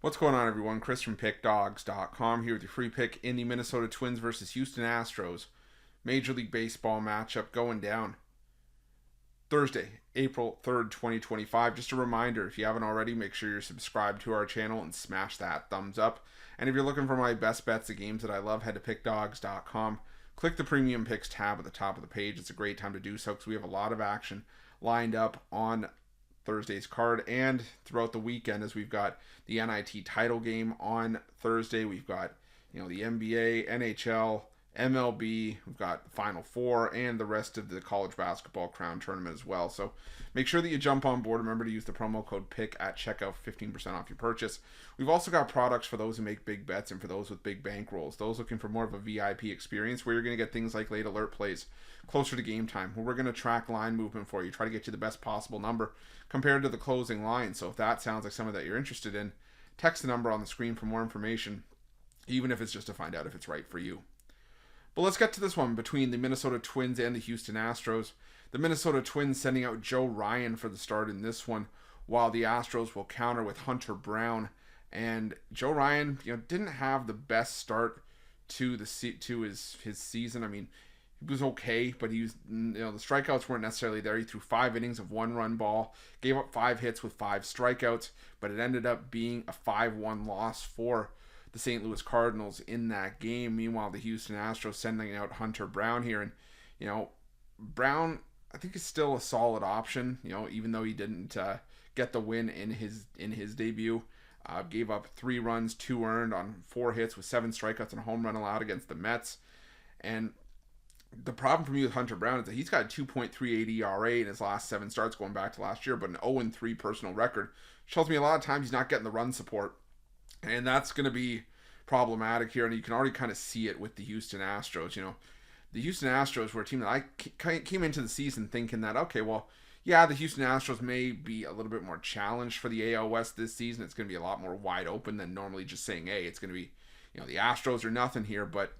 What's going on, everyone? Chris from Pickdawgz.com here with your free pick in the Minnesota Twins versus Houston Astros Major League Baseball matchup going down Thursday, April 3rd, 2025. Just a reminder, if you haven't already, make sure you're subscribed to our channel and smash that thumbs up. And if you're looking for my best bets, the games that I love, head to Pickdawgz.com. Click the Premium Picks tab at the top of the page. It's a great time to do so because we have a lot of action lined up on Thursday's card and throughout the weekend, as we've got the NIT title game on Thursday. We've got, the NBA, NHL, MLB. We've got Final Four and the rest of the college basketball crown tournament as well. So make sure that you jump on board. Remember to use the promo code PICK at checkout for 15% off your purchase. We've also got products for those who make big bets and for those with big bankrolls. Those looking for more of a VIP experience where you're going to get things like late alert plays closer to game time, where we're going to track line movement for you, try to get you the best possible number compared to the closing line. So if that sounds like something that you're interested in, text the number on the screen for more information, even if it's just to find out if it's right for you. But let's get to this one between the Minnesota Twins and the Houston Astros. The Minnesota Twins sending out Joe Ryan for the start in this one, while the Astros will counter with Hunter Brown. And Joe Ryan, didn't have the best start to his season. I mean, he was okay, but he was, the strikeouts weren't necessarily there. He threw 5 innings of 1-run ball, gave up 5 hits with 5 strikeouts, but it ended up being a 5-1 loss for the St. Louis Cardinals in that game. Meanwhile, the Houston Astros sending out Hunter Brown here, and Brown, I think, is still a solid option. Even though he didn't get the win in his debut, gave up 3 runs, 2 earned on 4 hits with 7 strikeouts and a home run allowed against the Mets. And the problem for me with Hunter Brown is that he's got a 2.38 ERA in his last 7 starts going back to last year, but an 0-3 personal record. Which tells me a lot of times he's not getting the run support. And that's going to be problematic here, and you can already kind of see it with the Houston Astros. The Houston Astros were a team that I came into the season thinking that, okay, well, yeah, the Houston Astros may be a little bit more challenged for the AL West this season. It's going to be a lot more wide open than normally just saying, hey, it's going to be, the Astros are nothing here. But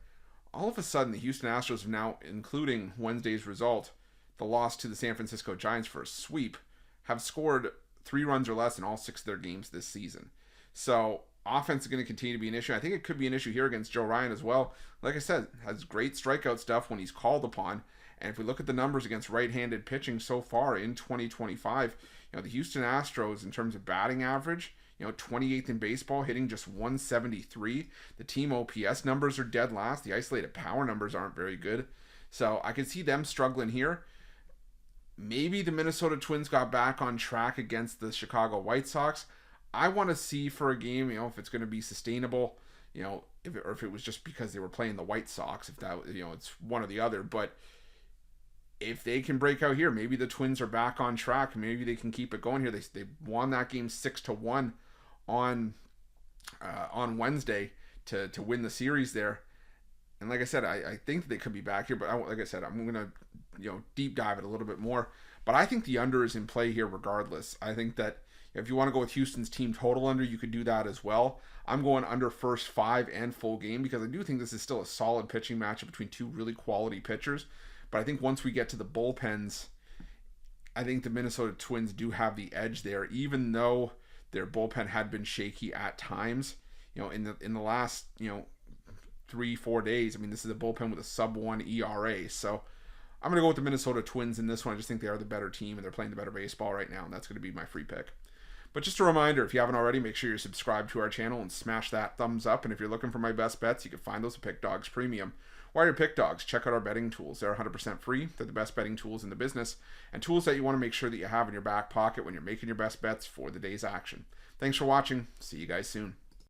all of a sudden, the Houston Astros have now, including Wednesday's result, the loss to the San Francisco Giants for a sweep, have scored 3 runs or less in all 6 of their games this season. So offense is going to continue to be an issue. I think it could be an issue here against Joe Ryan as well. Like I said, has great strikeout stuff when he's called upon. And if we look at the numbers against right-handed pitching so far in 2025, the Houston Astros, in terms of batting average, 28th in baseball, hitting just 173. The team OPS numbers are dead last. The isolated power numbers aren't very good. So I could see them struggling here. Maybe the Minnesota Twins got back on track against the Chicago White Sox. I want to see for a game, if it's going to be sustainable, if it was just because they were playing the White Sox, if that, it's one or the other. But if they can break out here, maybe the Twins are back on track. Maybe they can keep it going here. They won that game 6-1 on Wednesday to win the series there. And like I said, I think they could be back here. But like I said, I'm going to deep dive it a little bit more. But I think the under is in play here regardless. I think that if you want to go with Houston's team total under, you could do that as well. I'm going under first 5 and full game because I do think this is still a solid pitching matchup between 2 really quality pitchers. But I think once we get to the bullpens, I think the Minnesota Twins do have the edge there, even though their bullpen had been shaky at times. In the last 3-4 days, I mean, this is a bullpen with a sub-1 ERA. So I'm going to go with the Minnesota Twins in this one. I just think they are the better team and they're playing the better baseball right now, and that's going to be my free pick. But just a reminder, if you haven't already, make sure you're subscribed to our channel and smash that thumbs up. And if you're looking for my best bets, you can find those at Pickdawgz Premium. While you're Pickdawgz, check out our betting tools. They're 100% free. They're the best betting tools in the business and tools that you want to make sure that you have in your back pocket when you're making your best bets for the day's action. Thanks for watching. See you guys soon.